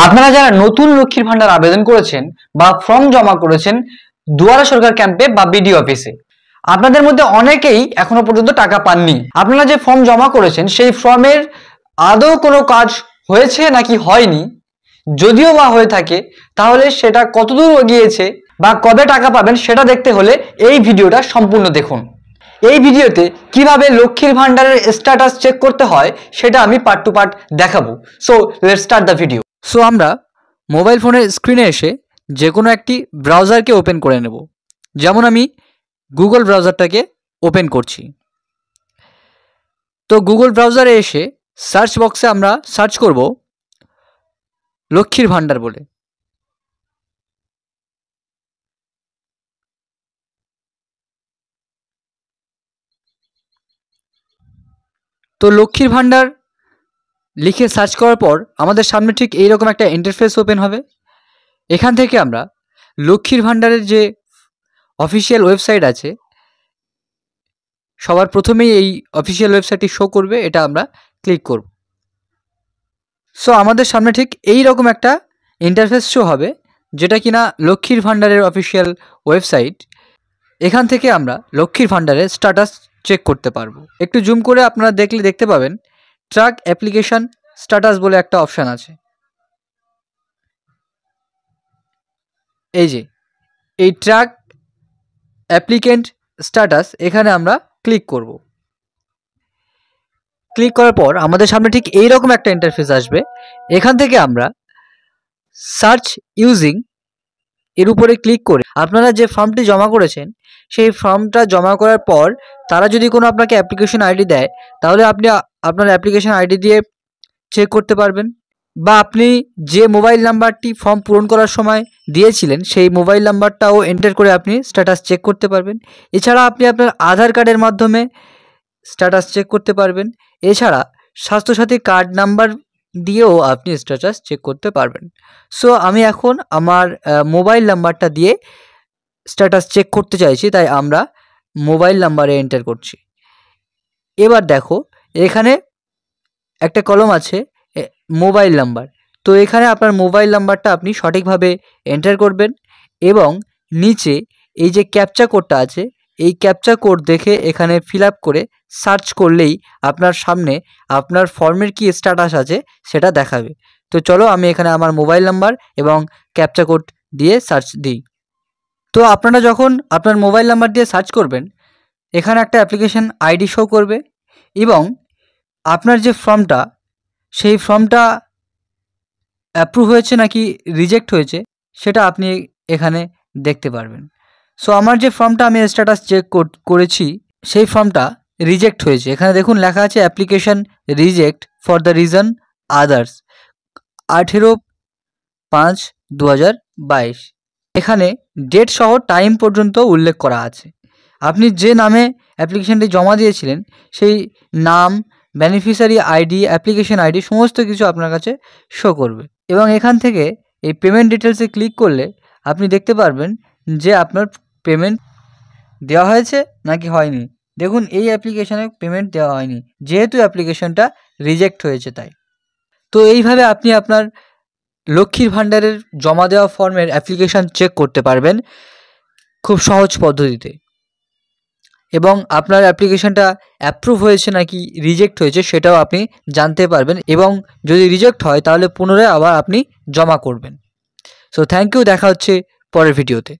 আপনারা যারা নতুন লক্ষ্মীর ভান্ডার আবেদন করেছেন বা ফর্ম জমা করেছেন দুয়ারে সরকার ক্যাম্পে বা বিডিও অফিসে, আপনাদের মধ্যে অনেকেই এখনো পর্যন্ত টাকা পাননি। আপনারা যে ফর্ম জমা করেছেন সেই ফর্মের আদৌ কোনো কাজ হয়েছে নাকি হয়নি, যদিও বা হয়ে থাকে তাহলে সেটা কতদূর এগিয়েছে বা কবে টাকা পাবেন সেটা দেখতে হলে এই ভিডিওটা সম্পূর্ণ দেখুন। এই ভিডিওতে কিভাবে লক্ষ্মীর ভান্ডারের স্ট্যাটাস চেক করতে হয় সেটা আমি পার্ট টু পার্ট দেখাবো। So let's start the video. So আমরা মোবাইল ফোনের স্ক্রিনে এসে যে কোনো একটি ব্রাউজারকে ওপেন করে নেব। যেমন আমি গুগল ব্রাউজারটাকে ওপেন করছি। তো গুগল ব্রাউজারে এসে সার্চ বক্সে আমরা সার্চ করব লক্ষ্মীর ভান্ডার বলে। তো লক্ষ্মীর ভান্ডার লিখে সার্চ করার পর আমাদের সামনে ঠিক এইরকম একটা ইন্টারফেস ওপেন হবে। এখান থেকে আমরা লক্ষ্মীর ভান্ডারের যে অফিসিয়াল ওয়েবসাইট আছে, সবার প্রথমেই এই অফিসিয়াল ওয়েবসাইটটি শো করবে, এটা আমরা ক্লিক করব। সো আমাদের সামনে ঠিক এই রকম একটা ইন্টারফেস শো হবে, যেটা কিনা লক্ষ্মীর ভান্ডারের অফিসিয়াল ওয়েবসাইট। এখান থেকে আমরা লক্ষ্মীর ভান্ডারের স্ট্যাটাস চেক করতে পারবো। একটু জুম করে আপনারা দেখতে পাবেন ট্র্যাক অ্যাপ্লিকেশন স্ট্যাটাস বলে একটা অপশান আছে। এই যে এই ট্র্যাক অ্যাপ্লিকেন্ট স্ট্যাটাস, এখানে আমরা ক্লিক করব। ক্লিক করার পর আমাদের সামনে ঠিক এইরকম একটা ইন্টারফেস আসবে। এখান থেকে আমরা সার্চ ইউজিং এর উপরে ক্লিক করে আপনারা যে ফর্মটি জমা করেছেন সেই ফর্মটা জমা করার পর তারা যদি কোনো আপনাকে অ্যাপ্লিকেশন আইডি দেয়, তাহলে আপনি আপনার অ্যাপ্লিকেশন আইডি দিয়ে চেক করতে পারবেন, বা আপনি যে মোবাইল নাম্বারটি ফর্ম পূরণ করার সময় দিয়েছিলেন সেই মোবাইল নাম্বারটাও এন্টার করে আপনি স্ট্যাটাস চেক করতে পারবেন। এছাড়া আপনি আপনার আধার কার্ডের মাধ্যমে স্ট্যাটাস চেক করতে পারবেন। এছাড়া স্বাস্থ্যসাথী কার্ড নাম্বার দিয়েও আপনি স্ট্যাটাস চেক করতে পারবেন। সো আমি এখন আমার মোবাইল নাম্বারটা দিয়ে স্ট্যাটাস চেক করতে চাইছি, তাই আমরা মোবাইল নাম্বারে এন্টার করছি। এবার দেখো এখানে একটা কলম আছে মোবাইল নাম্বার। তো এখানে আপনার মোবাইল নাম্বারটা আপনি সঠিকভাবে এন্টার করবেন এবং নিচে এই যে ক্যাপচা কোডটা আছে এই ক্যাপচা কোড দেখে এখানে ফিল আপ করে সার্চ করলেই আপনার সামনে আপনার ফর্মের কি স্ট্যাটাস আছে সেটা দেখাবে। তো চলো আমি এখানে আমার মোবাইল নাম্বার এবং ক্যাপচা কোড দিয়ে সার্চ দিই। তো আপনারা যখন আপনার মোবাইল নাম্বার দিয়ে সার্চ করবেন, এখানে একটা অ্যাপ্লিকেশন আইডি শো করবে এবং আপনার যে ফর্মটা সেই ফর্মটা অ্যাপ্রুভ হয়েছে নাকি রিজেক্ট হয়েছে সেটা আপনি এখানে দেখতে পারবেন। সো আমার যে ফর্মটা আমি স্ট্যাটাস চেক করেছি সেই ফর্মটা রিজেক্ট হয়েছে। এখানে দেখুন লেখা আছে application reject for the reason others, 18/5/2022। এখানে ডেট সহ টাইম পর্যন্ত উল্লেখ করা আছে। আপনি যে নামে অ্যাপ্লিকেশনটি জমা দিয়েছিলেন সেই নাম, বেনিফিশিয়ারি আইডি, অ্যাপ্লিকেশন আইডি সমস্ত কিছু আপনার কাছে শো করবে। এবং এখান থেকে এই পেমেন্ট ডিটেলসে ক্লিক করলে আপনি দেখতে পারবেন যে আপনার পেমেন্ট দেওয়া হয়েছে নাকি হয়নি। দেখুন এই অ্যাপ্লিকেশনে পেমেন্ট দেওয়া হয়নি, যেহেতু অ্যাপ্লিকেশনটা রিজেক্ট হয়েছে তাই। তো এইভাবে আপনি আপনার লক্ষ্মীর ভান্ডারের জমা দেওয়া ফর্মের অ্যাপ্লিকেশন চেক করতে পারবেন খুব সহজ পদ্ধতিতে, এবং আপনার অ্যাপ্লিকেশনটা অ্যাপ্রুভ হয়েছে নাকি রিজেক্ট হয়েছে সেটাও আপনি জানতে পারবেন, এবং যদি রিজেক্ট হয় তাহলে পুনরায় আবার আপনি জমা করবেন। সো থ্যাংক ইউ, দেখা হচ্ছে পরের ভিডিওতে।